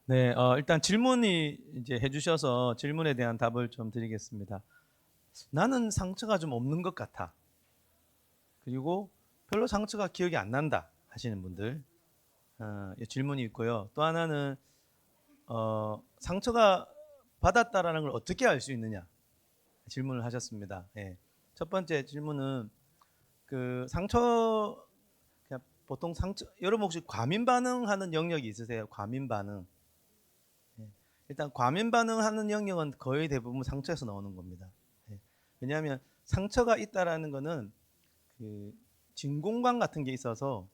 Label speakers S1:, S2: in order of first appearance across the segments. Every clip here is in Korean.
S1: 네, 일단 질문이 이제 해주셔서 질문에 대한 답을 좀 드리겠습니다. 나는 상처가 좀 없는 것 같아. 그리고 별로 상처가 기억이 안 난다 하시는 분들 이 질문이 있고요. 또 하나는 상처가 받았다라는 걸 어떻게 알 수 있느냐 질문을 하셨습니다. 예. 첫 번째 질문은 그 상처 그냥 보통 상처 여러분 혹시 과민 반응하는 영역이 있으세요? 과민 반응. 예. 일단 과민 반응하는 영역은 거의 대부분 상처에서 나오는 겁니다. 예. 왜냐하면 상처가 있다라는 거는 그 진공관 같은 게 있어서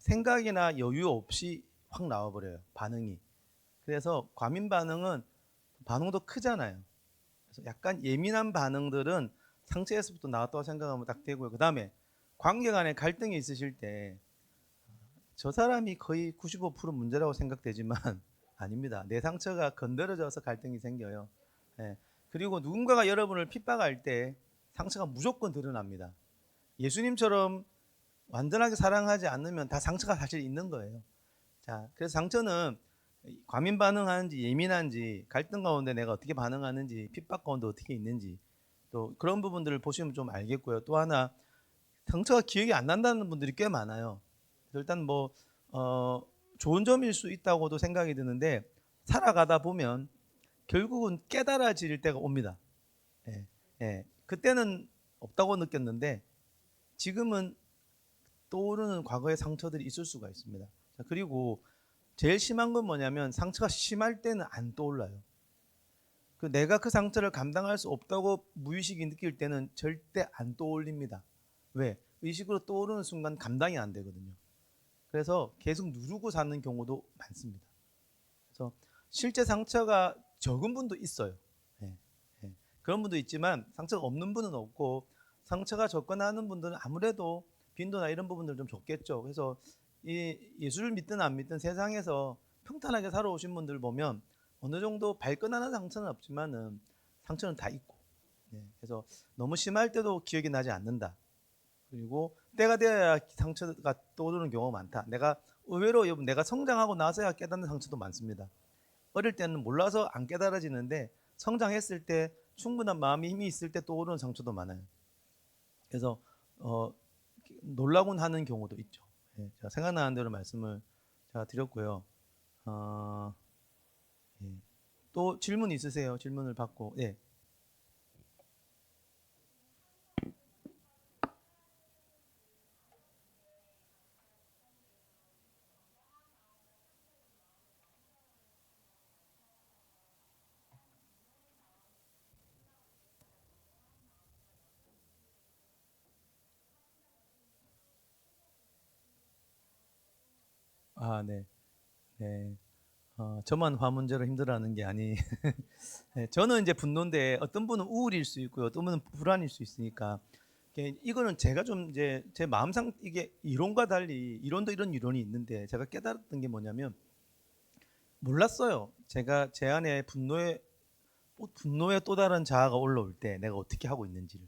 S1: 생각이나 여유 없이 확 나와버려요. 반응이. 그래서 과민 반응은 반응도 크잖아요. 그래서 약간 예민한 반응들은 상처에서부터 나왔다고 생각하면 딱 되고요. 그 다음에 관계 간에 갈등이 있으실 때 저 사람이 거의 95% 문제라고 생각되지만 아닙니다. 내 상처가 건드려져서 갈등이 생겨요. 예. 그리고 누군가가 여러분을 핍박할 때 상처가 무조건 드러납니다. 예수님처럼 완전하게 사랑하지 않으면 다 상처가 사실 있는 거예요. 자, 그래서 상처는 과민 반응하는지 예민한지 갈등 가운데 내가 어떻게 반응하는지 핍박 가운데 어떻게 있는지 또 그런 부분들을 보시면 좀 알겠고요. 또 하나 상처가 기억이 안 난다는 분들이 꽤 많아요. 일단 뭐 어, 좋은 점일 수 있다고도 생각이 드는데 살아가다 보면 결국은 깨달아질 때가 옵니다. 예, 예. 그때는 없다고 느꼈는데 지금은 떠오르는 과거의 상처들이 있을 수가 있습니다. 자, 그리고 제일 심한 건 뭐냐면 상처가 심할 때는 안 떠올라요. 내가 그 상처를 감당할 수 없다고 무의식이 느낄 때는 절대 안 떠올립니다. 왜? 의식으로 떠오르는 순간 감당이 안 되거든요. 그래서 계속 누르고 사는 경우도 많습니다. 그래서 실제 상처가 적은 분도 있어요. 예, 예. 그런 분도 있지만 상처가 없는 분은 없고 상처가 적거나 하는 분들은 아무래도 빈도나 이런 부분들 좀 적겠죠. 그래서 이 예수를 믿든 안 믿든 세상에서 평탄하게 살아오신 분들 보면 어느 정도 발끈하는 상처는 없지만은 상처는 다 있고. 예, 그래서 너무 심할 때도 기억이 나지 않는다. 그리고 때가 되어야 상처가 떠오르는 경우가 많다. 내가 의외로 여러분 내가 성장하고 나서야 깨닫는 상처도 많습니다. 어릴 때는 몰라서 안 깨달아지는데 성장했을 때 충분한 마음이 힘이 있을 때 떠오르는 상처도 많아요. 그래서 어, 놀라곤 하는 경우도 있죠. 예, 제가 생각나는 대로 말씀을 제가 드렸고요. 어, 예. 또 질문 있으세요? 질문을 받고 예. 아, 네. 네. 저만 화 문제로 힘들어하는 게 아니. 네, 저는 이제 분노인데 어떤 분은 우울일 수 있고요, 어떤 분은 불안일 수 있으니까 이거는 제가 좀 이제 제 마음상 이게 이론과 달리 이론도 이런 이론이 있는데 제가 깨달았던 게 뭐냐면 몰랐어요. 제가 제 안에 분노의 또 다른 자아가 올라올 때 내가 어떻게 하고 있는지를.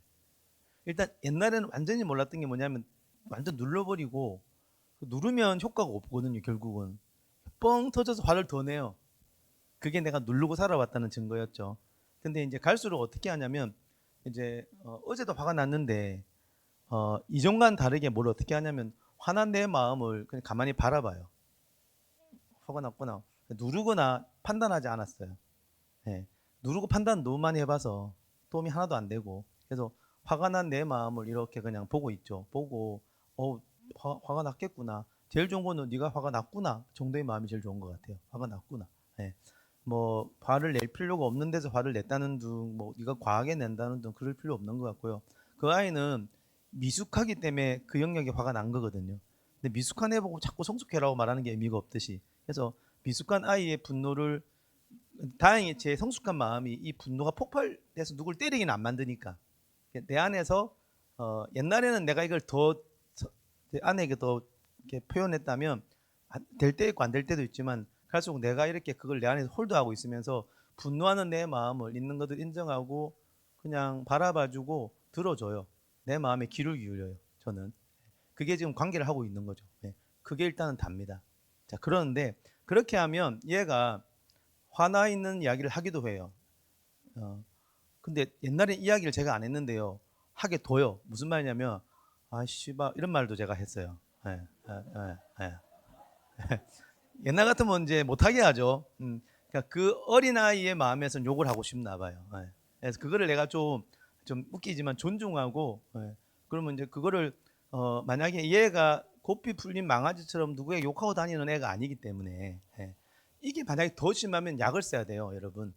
S1: 일단 옛날에는 완전히 몰랐던 게 뭐냐면 완전 눌러버리고 누르면 효과가 없거든요. 결국은 뻥 터져서 화를 더 내요. 그게 내가 누르고 살아왔다는 증거였죠. 근데 이제 갈수록 어떻게 하냐면 이제 어제도 화가 났는데 이전과는 다르게 뭘 어떻게 하냐면 화난 내 마음을 그냥 가만히 바라봐요. 화가 났구나. 누르거나 판단하지 않았어요. 예. 누르고 판단 너무 많이 해봐서 도움이 하나도 안 되고 그래서 화가 난 내 마음을 이렇게 그냥 보고 있죠. 보고 화가 났겠구나. 제일 좋은 거는 네가 화가 났구나 정도의 마음이 제일 좋은 것 같아요. 화가 났구나. 예. 뭐 화를 낼 필요가 없는 데서 화를 냈다는 둥, 뭐 네가 과하게 낸다는 둥 그럴 필요 없는 것 같고요. 그 아이는 미숙하기 때문에 그 영역에 화가 난 거거든요. 근데 미숙한 애 보고 자꾸 성숙해라고 말하는 게 의미가 없듯이 그래서 미숙한 아이의 분노를 다행히 제 성숙한 마음이 이 분노가 폭발돼서 누굴 때리기는 안 만드니까 내 안에서 옛날에는 내가 이걸 내 아내에게 더 이렇게 표현했다면 될 때 있고 안 될 때도 있지만 갈수록 내가 이렇게 그걸 내 안에서 홀드하고 있으면서 분노하는 내 마음을 있는 것을 인정하고 그냥 바라봐주고 들어줘요. 내 마음에 귀를 기울여요. 저는 그게 지금 관계를 하고 있는 거죠. 네. 그게 일단은 답니다. 자, 그런데 그렇게 하면 얘가 화나 있는 이야기를 하기도 해요. 근데 옛날에 이야기를 제가 안 했는데요. 하게 둬요. 무슨 말이냐면, 아, 씨발, 이런 말도 제가 했어요. 예, 예, 예, 예. 옛날 같으면 이제 못하게 하죠. 그러니까 그 어린아이의 마음에선 욕을 하고 싶나 봐요. 예. 그래서 그거를 내가 좀 웃기지만 존중하고, 예. 그러면 이제 그거를, 만약에 얘가 고삐 풀린 망아지처럼 누구에게 욕하고 다니는 애가 아니기 때문에, 예. 이게 만약에 더 심하면 약을 써야 돼요, 여러분.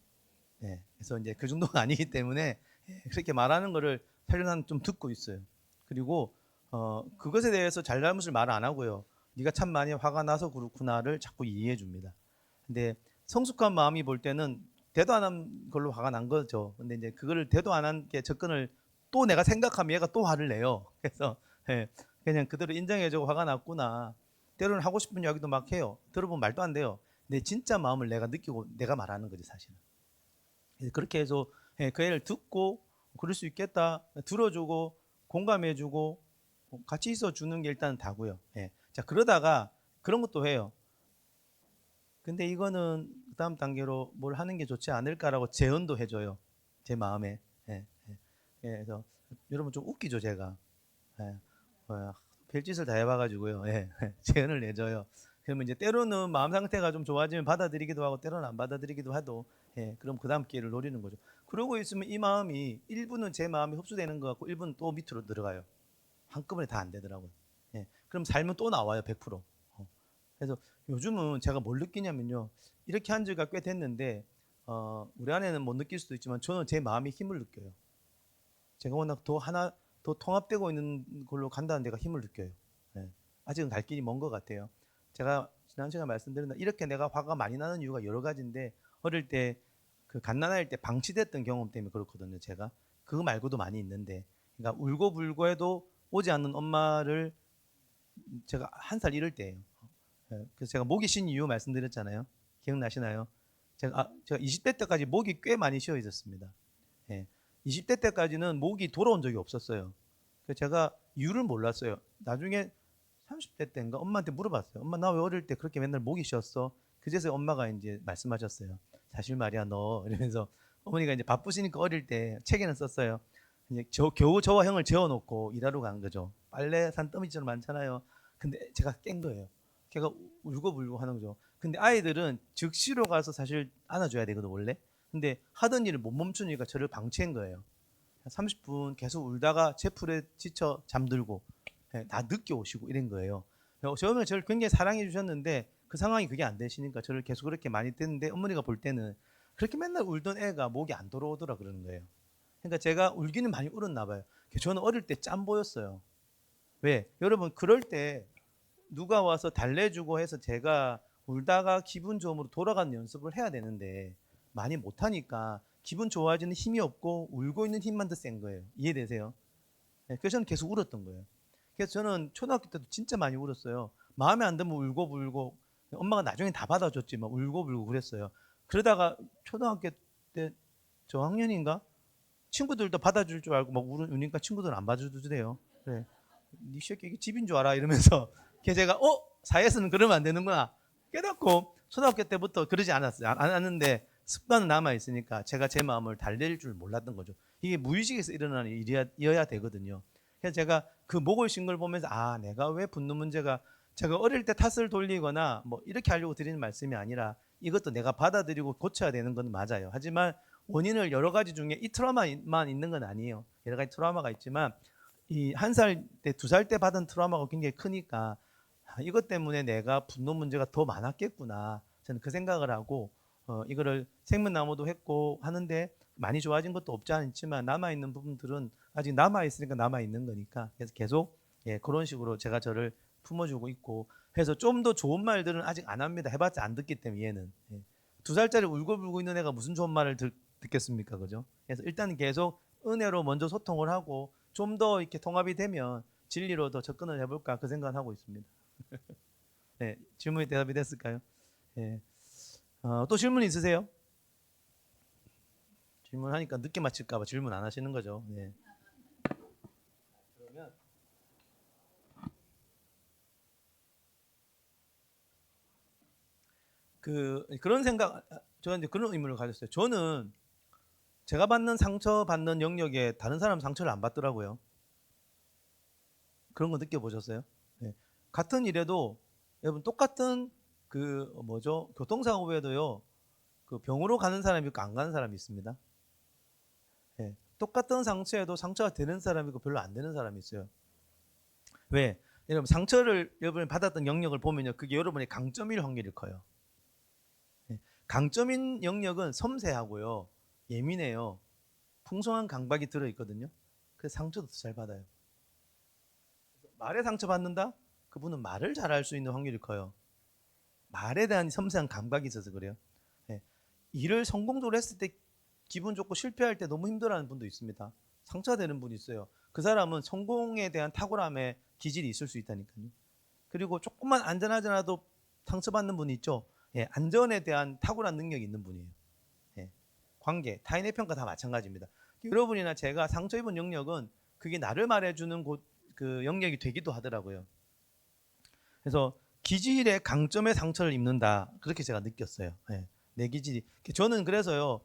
S1: 예. 그래서 이제 그 정도가 아니기 때문에, 예. 그렇게 말하는 거를 살려는 좀 듣고 있어요. 그리고, 그것에 대해서 잘잘못을 말 안 하고요. 네가 참 많이 화가 나서 그렇구나를 자꾸 이해해 줍니다. 근데 성숙한 마음이 볼 때는 대도 안 한 걸로 화가 난 거죠. 근데 이제 그거를 대도 안 한 게 접근을 또 내가 생각하면 얘가 또 화를 내요. 그래서 예, 그냥 그대로 인정해주고 화가 났구나. 때로는 하고 싶은 이야기도 막 해요. 들어보면 말도 안 돼요. 내 진짜 마음을 내가 느끼고 내가 말하는 거지 사실은. 그래서 그렇게 해서 예, 그 애를 듣고 그럴 수 있겠다. 들어주고 공감해주고 같이 있어주는 게 일단 다고요. 예. 자 그러다가 그런 것도 해요. 근데 이거는 그다음 단계로 뭘 하는 게 좋지 않을까라고 제언도 해줘요. 제 마음에. 예, 예. 예, 그래서 여러분 좀 웃기죠 제가. 예. 별짓을 다 해봐가지고요. 예, 제언을 내줘요. 그러면 이제 때로는 마음 상태가 좀 좋아지면 받아들이기도 하고 때로는 안 받아들이기도 하도 예, 그럼 그 다음 기회를 노리는 거죠. 그러고 있으면 이 마음이 일부는 제 마음이 흡수되는 것 같고 일부는 또 밑으로 들어가요. 한꺼번에 다 안 되더라고요. 예, 그럼 삶은 또 나와요 100%. 그래서 요즘은 제가 뭘 느끼냐면요. 이렇게 한 지가 꽤 됐는데 우리 아내는 못 느낄 수도 있지만 저는 제 마음이 힘을 느껴요. 제가 워낙 더 통합되고 있는 걸로 간다는 데가 힘을 느껴요. 네. 아직은 갈 길이 먼 것 같아요. 제가 지난 시간에 말씀드린 이렇게 내가 화가 많이 나는 이유가 여러 가지인데 어릴 때 그 갓난아이일 때 방치됐던 경험 때문에 그렇거든요. 제가 그거 말고도 많이 있는데 그러니까 울고불고 해도 오지 않는 엄마를 제가 한 살 이럴 때예요. 그래서 제가 목이 쉰 이유 말씀드렸잖아요. 기억나시나요? 제가 20대 때까지 목이 꽤 많이 쉬어 있었습니다. 예. 20대 때까지는 목이 돌아온 적이 없었어요. 그래서 제가 이유를 몰랐어요. 나중에 30대 때인가 엄마한테 물어봤어요. 엄마 나 왜 어릴 때 그렇게 맨날 목이 쉬었어? 그제서 엄마가 이제 말씀하셨어요. 사실 말이야 너 이러면서 어머니가 이제 바쁘시니까 어릴 때 책에는 썼어요. 이제 겨우 저와 형을 재워놓고 일하러 간 거죠. 빨래 산더미처럼 많잖아요. 근데 제가 깬 거예요. 걔가 울고불고 하는 거죠. 근데 아이들은 즉시로 가서 사실 안아줘야 되거든 원래. 근데 하던 일을 못 멈추니까 저를 방치한 거예요. 30분 계속 울다가 제풀에 지쳐 잠들고 다 늦게 오시고 이런 거예요. 처음에 저를 굉장히 사랑해 주셨는데 그 상황이 그게 안 되시니까 저를 계속 그렇게 많이 뗐는데 어머니가 볼 때는 그렇게 맨날 울던 애가 목이 안 돌아오더라 그러는 거예요. 그러니까 제가 울기는 많이 울었나 봐요. 저는 어릴 때 짠 보였어요. 왜? 여러분 그럴 때 누가 와서 달래주고 해서 제가 울다가 기분 좋음으로 돌아가는 연습을 해야 되는데 많이 못하니까 기분 좋아지는 힘이 없고 울고 있는 힘만 더 센 거예요. 이해되세요? 네, 그래서 저는 계속 울었던 거예요. 그래서 저는 초등학교 때도 진짜 많이 울었어요. 마음에 안 들면 울고 불고 엄마가 나중에 다 받아줬지만 울고 불고 그랬어요. 그러다가 초등학교 때 저학년인가 친구들도 받아줄 줄 알고 막 우니까 친구들은 안 받아주더래요. 그래. 니 새끼 이게 집인 줄 알아 이러면서 제가 사회에서는 그러면 안 되는구나 깨닫고 초등학교 때부터 그러지 않았어요. 안 하는데 습관은 남아 있으니까 제가 제 마음을 달랠 줄 몰랐던 거죠. 이게 무의식에서 일어나는 일이어야 되거든요. 그래서 제가 그 목을 쉰 걸 보면서 내가 왜 분노 문제가 제가 어릴 때 탓을 돌리거나 뭐 이렇게 하려고 드리는 말씀이 아니라 이것도 내가 받아들이고 고쳐야 되는 건 맞아요. 하지만 원인을 여러 가지 중에 이 트라우마만 있는 건 아니에요. 여러 가지 트라우마가 있지만 이 한 살 때, 2살 때 받은 트라우마가 굉장히 크니까 이것 때문에 내가 분노 문제가 더 많았겠구나. 저는 그 생각을 하고 이거를 생문나무도 했고 하는데 많이 좋아진 것도 없지 않지만 남아 있는 부분들은 아직 남아 있으니까 남아 있는 거니까 그래서 계속 그런 식으로 제가 저를 품어주고 있고 해서 좀 더 좋은 말들은 아직 안 합니다. 해봤자 안 듣기 때문에 얘는 2살짜리 울고불고 있는 애가 무슨 좋은 말을 듣겠습니까, 그죠? 그래서 일단 계속 은혜로 먼저 소통을 하고 좀 더 이렇게 통합이 되면 진리로 더 접근을 해볼까 그 생각을 하고 있습니다. 네, 질문이 대답이 됐을까요? 네. 또 질문 있으세요? 질문하니까 늦게 마칠까봐 질문 안 하시는 거죠. 네. 그러면 그런 생각, 저는 이제 그런 의문을 가졌어요. 저는 제가 받는 상처 받는 영역에 다른 사람 상처를 안 받더라고요. 그런 거 느껴보셨어요? 네. 같은 일에도 여러분 똑같은 교통사고에도요, 그 병으로 가는 사람이 있고 안 가는 사람이 있습니다. 네. 똑같은 상처에도 상처가 되는 사람이 있고 별로 안 되는 사람이 있어요. 왜? 여러분 상처를 여러분이 받았던 영역을 보면요, 그게 여러분의 강점일 확률이 커요. 네. 강점인 영역은 섬세하고요, 예민해요. 풍성한 강박이 들어있거든요. 그래서 상처도 더 잘 받아요. 말에 상처 받는다? 그분은 말을 잘할 수 있는 확률이 커요. 말에 대한 섬세한 감각이 있어서 그래요. 네. 일을 성공적으로 했을 때 기분 좋고 실패할 때 너무 힘들어하는 분도 있습니다. 상처가 되는 분이 있어요. 그 사람은 성공에 대한 탁월함에 기질이 있을 수 있다니까요. 그리고 조금만 안전하지 않아도 상처받는 분이 있죠. 예, 안전에 대한 탁월한 능력이 있는 분이에요. 예, 관계, 타인의 평가 다 마찬가지입니다. 여러분이나 제가 상처 입은 영역은 그게 나를 말해주는 그 영역이 되기도 하더라고요. 그래서 기질의 강점의 상처를 입는다, 그렇게 제가 느꼈어요. 예, 내 기질이. 저는 그래서요,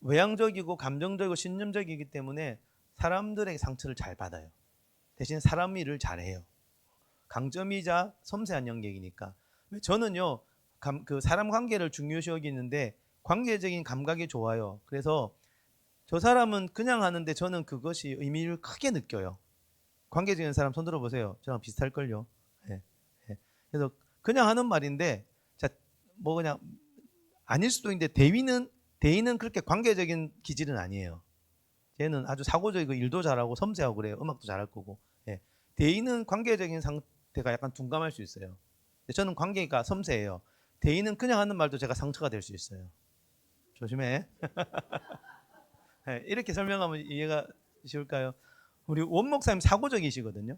S1: 외향적이고 감정적이고 신념적이기 때문에 사람들에게 상처를 잘 받아요. 대신 사람 일을 잘해요. 강점이자 섬세한 영역이니까. 저는요, 그 사람 관계를 중요시 여기는데 관계적인 감각이 좋아요. 그래서 저 사람은 그냥 하는데 저는 그것이 의미를 크게 느껴요. 관계적인 사람 손 들어보세요. 저랑 비슷할걸요. 예, 예. 그래서 그냥 하는 말인데, 자, 뭐 그냥 아닐 수도 있는데 대인은 그렇게 관계적인 기질은 아니에요. 걔는 아주 사고적이고 일도 잘하고 섬세하고 그래요. 음악도 잘할 거고. 예. 대인은 관계적인 상태가 약간 둔감할 수 있어요. 저는 관계가 섬세해요. 대인은 그냥 하는 말도 제가 상처가 될 수 있어요. 조심해. 예, 이렇게 설명하면 이해가 쉬울까요? 우리 원 목사님 사고적이시거든요.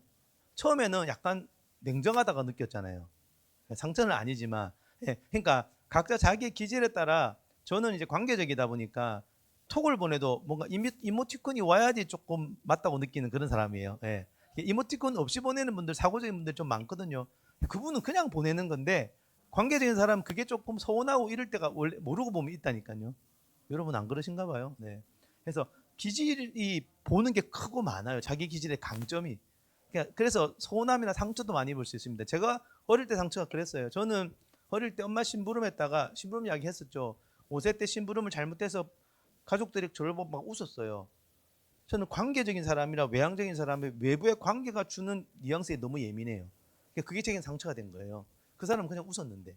S1: 처음에는 약간 냉정하다가 느꼈잖아요. 상처는 아니지만. 예, 그러니까 각자 자기의 기질에 따라, 저는 이제 관계적이다 보니까 톡을 보내도 뭔가 이모티콘이 와야지 조금 맞다고 느끼는 그런 사람이에요. 예. 이모티콘 없이 보내는 분들, 사고적인 분들 좀 많거든요. 그분은 그냥 보내는 건데, 관계적인 사람 그게 조금 서운하고 이럴 때가 원래 모르고 보면 있다니까요. 여러분 안 그러신가 봐요. 네. 그래서 기질이 보는 게 크고 많아요. 자기 기질의 강점이. 그래서 서운함이나 상처도 많이 볼 수 있습니다. 제가 어릴 때 상처가 그랬어요. 저는 어릴 때 엄마 심부름했다가, 심부름 이야기 했었죠. 5세 때 심부름을 잘못해서 가족들이 저를 보고 막 웃었어요. 저는 관계적인 사람이라 외향적인 사람의 외부의 관계가 주는 뉘앙스에 너무 예민해요. 그게 제겐 상처가 된 거예요. 그 사람은 그냥 웃었는데.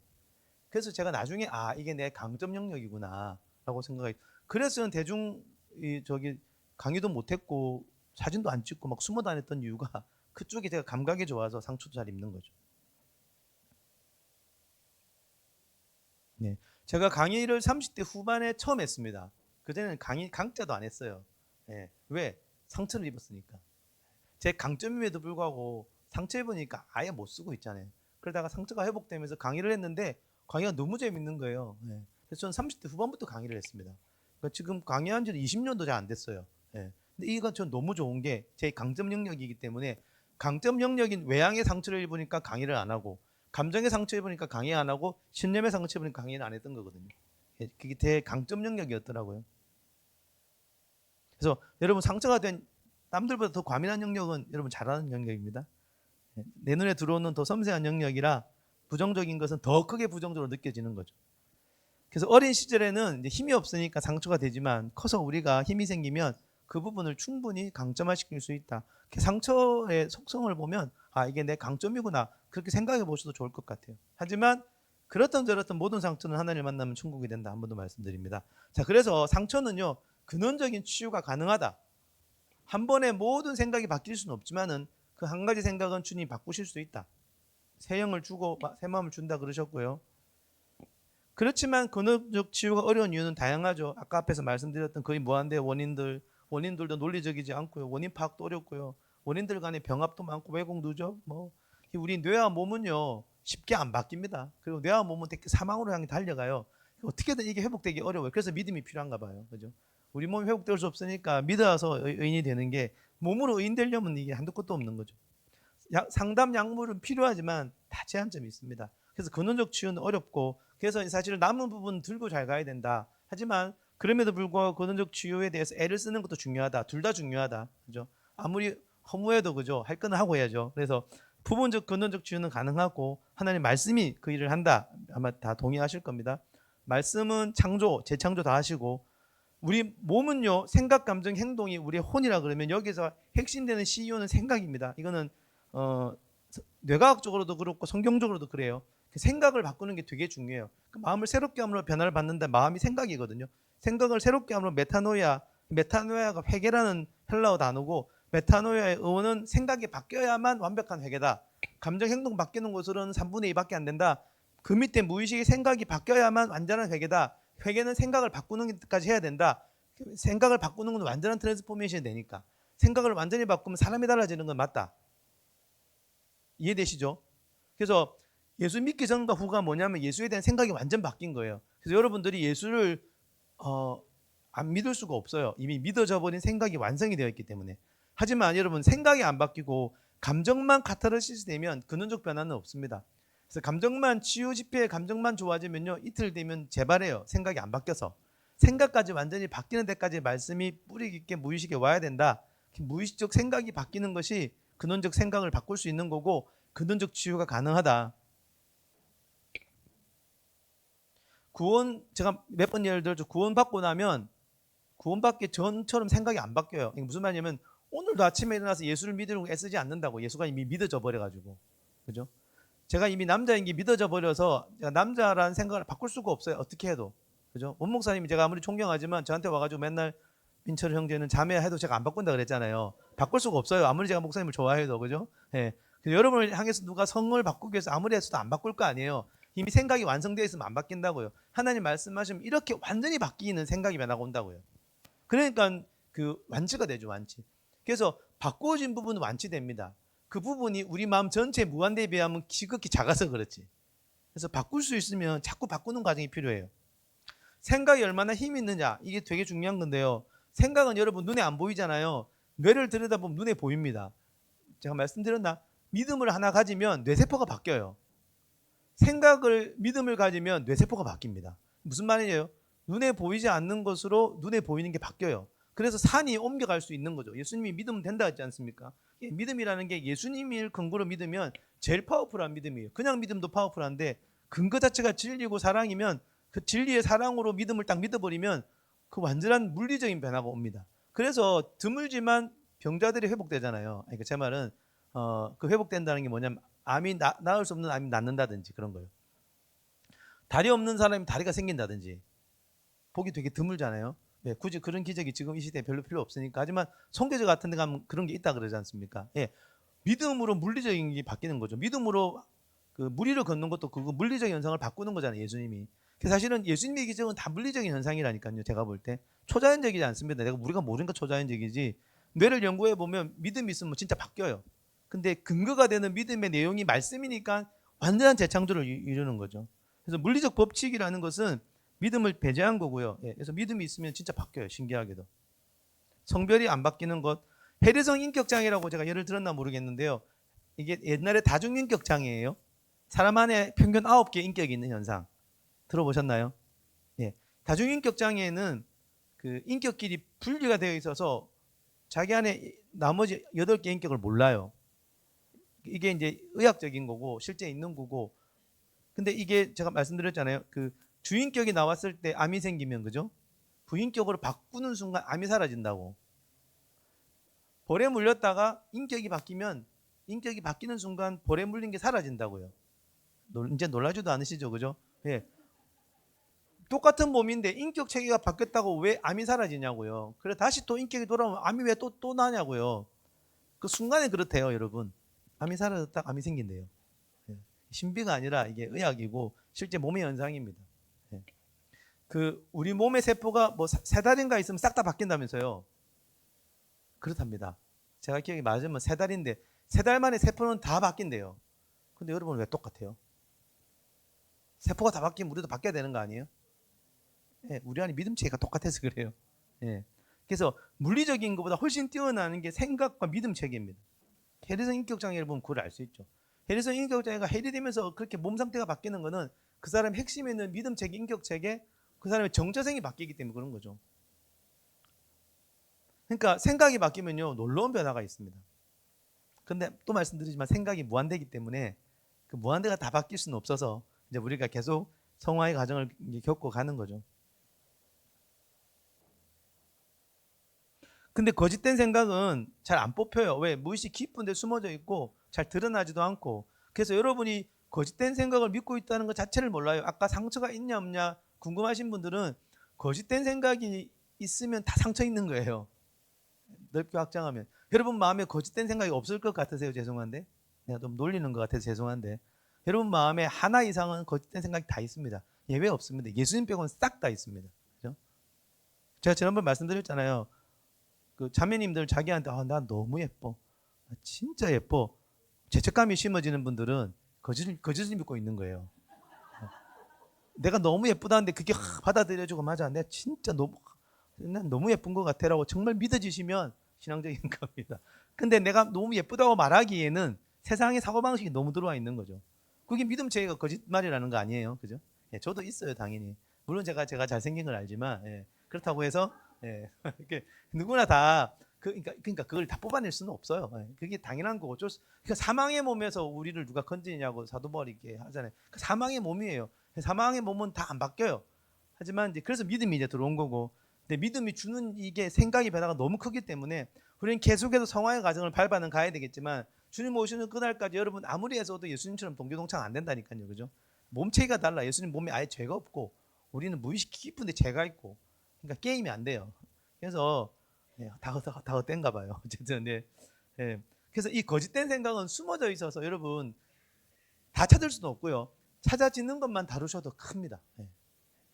S1: 그래서 제가 나중에 이게 내 강점 영역이구나 라고 생각해. 그래서 저는 강의도 못했고 사진도 안 찍고 막 숨어 다녔던 이유가 그쪽에 제가 감각이 좋아서 상처도 잘 입는 거죠. 네. 제가 강의를 30대 후반에 처음 했습니다. 그전에는 강좌도 안 했어요. 네. 왜? 상처를 입었으니까. 제 강점임에도 불구하고 상처 입으니까 아예 못 쓰고 있잖아요. 그러다가 상처가 회복되면서 강의를 했는데 강의가 너무 재밌는 거예요. 네. 그래서 저는 30대 후반부터 강의를 했습니다. 그러니까 지금 강의한 지는 20년도 잘 안 됐어요. 네. 근데 이건 전 너무 좋은 게 제 강점 영역이기 때문에, 강점 영역인 외향의 상처를 입으니까 강의를 안 하고, 감정의 상처 입으니까 강의 안 하고, 신념의 상처 입으니까 강의를 안 했던 거거든요. 그게 제 강점 영역이었더라고요. 그래서 여러분 상처가 된 남들보다 더 과민한 영역은 여러분 잘하는 영역입니다. 내 눈에 들어오는 더 섬세한 영역이라 부정적인 것은 더 크게 부정적으로 느껴지는 거죠. 그래서 어린 시절에는 이제 힘이 없으니까 상처가 되지만 커서 우리가 힘이 생기면 그 부분을 충분히 강점화시킬 수 있다. 상처의 속성을 보면 이게 내 강점이구나, 그렇게 생각해 보셔도 좋을 것 같아요. 하지만 그렇든 저렇든 모든 상처는 하나님을 만나면 천국이 된다, 한 번 더 말씀드립니다. 자, 그래서 상처는요, 근원적인 치유가 가능하다. 한 번에 모든 생각이 바뀔 수는 없지만은 그 한 가지 생각은 주님이 바꾸실 수 있다. 새 영을 주고 새 마음을 준다 그러셨고요. 그렇지만 근원적 치유가 어려운 이유는 다양하죠. 아까 앞에서 말씀드렸던 거의 무한대 원인들도 논리적이지 않고요. 원인 파악도 어렵고요. 원인들 간의 병합도 많고 왜곡 누적. 우리 뇌와 몸은요 쉽게 안 바뀝니다. 그리고 뇌와 몸은 되게 사망으로 향해 달려가요. 어떻게든 이게 회복되기 어려워요. 그래서 믿음이 필요한가 봐요. 그죠? 우리 몸이 회복될 수 없으니까 믿어서 의인이 되는 게, 몸으로 의인 되려면 이게 한도 끝도 없는 거죠. 상담 약물은 필요하지만 다 제한점이 있습니다. 그래서 근원적 치유는 어렵고, 그래서 사실 남은 부분 들고 잘 가야 된다. 하지만 그럼에도 불구하고 근원적 치유에 대해서 애를 쓰는 것도 중요하다. 둘 다 중요하다. 그죠? 아무리 허무해도 그죠? 할 거는 하고 해야죠. 그래서 부분적 근원적 치유는 가능하고 하나님 말씀이 그 일을 한다. 아마 다 동의하실 겁니다. 말씀은 창조, 재창조 다 하시고, 우리 몸은요, 생각, 감정, 행동이 우리의 혼이라 그러면 여기서 핵심되는 CEO는 생각입니다. 이거는 뇌과학적으로도 그렇고 성경적으로도 그래요. 생각을 바꾸는 게 되게 중요해요. 마음을 새롭게 함으로 변화를 받는다. 마음이 생각이거든요. 생각을 새롭게 함으로 메타노야가 회개라는 헬라어 단어고, 메타노야의 의원은 생각이 바뀌어야만 완벽한 회개다. 감정, 행동 바뀌는 것으로는 3분의 2밖에 안 된다. 그 밑에 무의식의 생각이 바뀌어야만 완전한 회개다. 회개는 생각을 바꾸는 것까지 해야 된다. 생각을 바꾸는 건 완전한 트랜스포메이션이 되니까. 생각을 완전히 바꾸면 사람이 달라지는 건 맞다. 이해되시죠? 그래서 예수 믿기 전과 후가 뭐냐면 예수에 대한 생각이 완전 바뀐 거예요. 그래서 여러분들이 예수를 안 믿을 수가 없어요. 이미 믿어져 버린 생각이 완성이 되어 있기 때문에. 하지만 여러분, 생각이 안 바뀌고 감정만 카타르시스 되면 근원적 변화는 없습니다. 그래서 감정만, 치유 집회의 감정만 좋아지면요, 이틀 되면 재발해요. 생각이 안 바뀌어서. 생각까지 완전히 바뀌는 데까지 말씀이 뿌리 깊게 무의식에 와야 된다. 무의식적 생각이 바뀌는 것이 근원적 생각을 바꿀 수 있는 거고, 근원적 치유가 가능하다. 구원, 제가 몇 번 예를 들었죠. 구원 받고 나면 구원받기 전처럼 생각이 안 바뀌어요. 이게 무슨 말이냐면, 오늘도 아침에 일어나서 예수를 믿으려고 애쓰지 않는다고. 예수가 이미 믿어져 버려가지고. 그죠? 제가 이미 남자인 게 믿어져 버려서 제가 남자라는 생각을 바꿀 수가 없어요. 어떻게 해도. 그죠? 원 목사님이 제가 아무리 존경하지만 저한테 와가지고 맨날 민철 형제는 자매해도 제가 안 바꾼다 그랬잖아요. 바꿀 수가 없어요. 아무리 제가 목사님을 좋아해도. 그죠? 예. 여러분을 향해서 누가 성을 바꾸기 위해서 아무리 해서도 안 바꿀 거 아니에요. 이미 생각이 완성되어 있으면 안 바뀐다고요. 하나님 말씀하시면 이렇게 완전히 바뀌는 생각이 변화가 온다고요. 그러니까 그 완치가 되죠, 완치. 그래서 바꾸어진 부분은 완치됩니다. 그 부분이 우리 마음 전체 무한대에 비하면 지극히 작아서 그렇지. 그래서 바꿀 수 있으면 자꾸 바꾸는 과정이 필요해요. 생각이 얼마나 힘이 있느냐, 이게 되게 중요한 건데요. 생각은 여러분 눈에 안 보이잖아요. 뇌를 들여다보면 눈에 보입니다. 제가 말씀드렸나? 믿음을 하나 가지면 뇌세포가 바뀌어요. 믿음을 가지면 뇌세포가 바뀝니다. 무슨 말이에요? 눈에 보이지 않는 것으로 눈에 보이는 게 바뀌어요. 그래서 산이 옮겨갈 수 있는 거죠. 예수님이 믿으면 된다 했지 않습니까? 믿음이라는 게 예수님을 근거로 믿으면 제일 파워풀한 믿음이에요. 그냥 믿음도 파워풀한데 근거 자체가 진리고 사랑이면, 그 진리의 사랑으로 믿음을 딱 믿어버리면 그 완전한 물리적인 변화가 옵니다. 그래서 드물지만 병자들이 회복되잖아요. 그러니까 제 말은 그 회복된다는 게 뭐냐면, 암이 나을 수 없는 암이 낫는다든지 그런 거예요. 다리 없는 사람이 다리가 생긴다든지, 보기 되게 드물잖아요. 네, 굳이 그런 기적이 지금 이 시대에 별로 필요 없으니까. 하지만 성교제 같은 데 가면 그런 게 있다 그러지 않습니까? 예, 믿음으로 물리적인 게 바뀌는 거죠. 믿음으로 그 무리를 걷는 것도 그거 물리적인 현상을 바꾸는 거잖아요, 예수님이. 사실은 예수님의 기적은 다 물리적인 현상이라니까요. 제가 볼 때 초자연적이지 않습니다. 우리가 모르니까 초자연적이지. 뇌를 연구해 보면 믿음이 있으면 진짜 바뀌어요. 근데 근거가 되는 믿음의 내용이 말씀이니까 완전한 재창조를 이루는 거죠. 그래서 물리적 법칙이라는 것은 믿음을 배제한 거고요. 예, 그래서 믿음이 있으면 진짜 바뀌어요. 신기하게도. 성별이 안 바뀌는 것. 해리성 인격장애라고 제가 예를 들었나 모르겠는데요. 이게 옛날에 다중인격장애예요. 사람 안에 평균 9개 인격이 있는 현상. 들어보셨나요? 예. 다중인격장애는 그 인격끼리 분리가 되어 있어서 자기 안에 나머지 8개 인격을 몰라요. 이게 이제 의학적인 거고 실제 있는 거고. 근데 이게 제가 말씀드렸잖아요. 그 주인격이 나왔을 때 암이 생기면, 그죠? 부인격으로 바꾸는 순간 암이 사라진다고. 벌에 물렸다가 인격이 바뀌는 순간 벌에 물린 게 사라진다고요. 이제 놀라지도 않으시죠, 그죠? 예. 똑같은 몸인데 인격 체계가 바뀌었다고 왜 암이 사라지냐고요. 그래 다시 또 인격이 돌아오면 암이 왜 또 나냐고요. 그 순간에 그렇대요, 여러분. 암이 사라졌다 암이 생긴대요. 예. 신비가 아니라 이게 의학이고 실제 몸의 현상입니다. 예. 그 우리 몸의 세포가 뭐 3달인가 있으면 싹 다 바뀐다면서요. 그렇답니다. 제가 기억이 맞으면 3달인데 3달 만에 세포는 다 바뀐대요. 근데 여러분 왜 똑같아요? 세포가 다 바뀌면 우리도 바뀌어야 되는 거 아니에요? 예, 우리 안에 믿음 체계가 똑같아서 그래요. 예. 그래서 물리적인 것보다 훨씬 뛰어나는 게 생각과 믿음 체계입니다. 해리성 인격장애를 보면 그걸 알 수 있죠. 해리성 인격체계가 해리되면서 그렇게 몸 상태가 바뀌는 거는 그 사람의 핵심에 있는 믿음 체계, 인격 체계, 그 사람의 정체성이 바뀌기 때문에 그런 거죠. 그러니까 생각이 바뀌면요 놀라운 변화가 있습니다. 근데 또 말씀드리지만 생각이 무한대이기 때문에 그 무한대가 다 바뀔 수는 없어서 이제 우리가 계속 성화의 과정을 겪고 가는 거죠. 근데 거짓된 생각은 잘 안 뽑혀요. 왜? 무의식 깊은 데 숨어져 있고 잘 드러나지도 않고. 그래서 여러분이 거짓된 생각을 믿고 있다는 것 자체를 몰라요. 아까 상처가 있냐 없냐 궁금하신 분들은 거짓된 생각이 있으면 다 상처 있는 거예요. 넓게 확장하면. 여러분 마음에 거짓된 생각이 없을 것 같으세요? 죄송한데. 내가 좀 놀리는 것 같아서 죄송한데. 여러분 마음에 하나 이상은 거짓된 생각이 다 있습니다. 예외 없습니다. 예수님 빼고는 싹 다 있습니다. 그죠? 제가 지난번 말씀드렸잖아요. 그 자매님들 자기한테 난 너무 예뻐. 진짜 예뻐. 죄책감이 심어지는 분들은 거짓을 믿고 있는 거예요. 내가 너무 예쁘다는데 그게 받아들여주고 맞아. 내가 진짜 난 너무 예쁜 것 같아라고 정말 믿어지시면 신앙적인 겁니다. 근데 내가 너무 예쁘다고 말하기에는 세상의 사고방식이 너무 들어와 있는 거죠. 그게 믿음 체계가 거짓말이라는 거 아니에요. 그죠? 예, 저도 있어요, 당연히. 물론 제가 잘생긴 걸 알지만, 예, 그렇다고 해서, 예, 누구나 다, 그러니까 그걸 다 뽑아낼 수는 없어요. 예, 그게 당연한 거고. 그러니까 사망의 몸에서 우리를 누가 건지냐고 사도 바울이 이렇게 하잖아요. 그 사망의 몸이에요. 사망의 몸은 다 안 바뀌어요. 하지만 이제 그래서 믿음이 이제 들어온 거고. 근데 믿음이 주는 이게 생각의 변화가 너무 크기 때문에 우리는 계속해서 성화의 과정을 밟아는 가야 되겠지만 주님 오시는 그날까지 여러분 아무리 해서도 예수님처럼 동교동창 안 된다니까요. 그죠? 몸체가 달라. 예수님 몸에 아예 죄가 없고 우리는 무의식 깊은데 죄가 있고 그러니까 게임이 안 돼요. 그래서 다 헛된가 봐요. 어쨌든 그래서 이 거짓된 생각은 숨어져 있어서 여러분 다 찾을 수도 없고요. 찾아지는 것만 다루셔도 큽니다.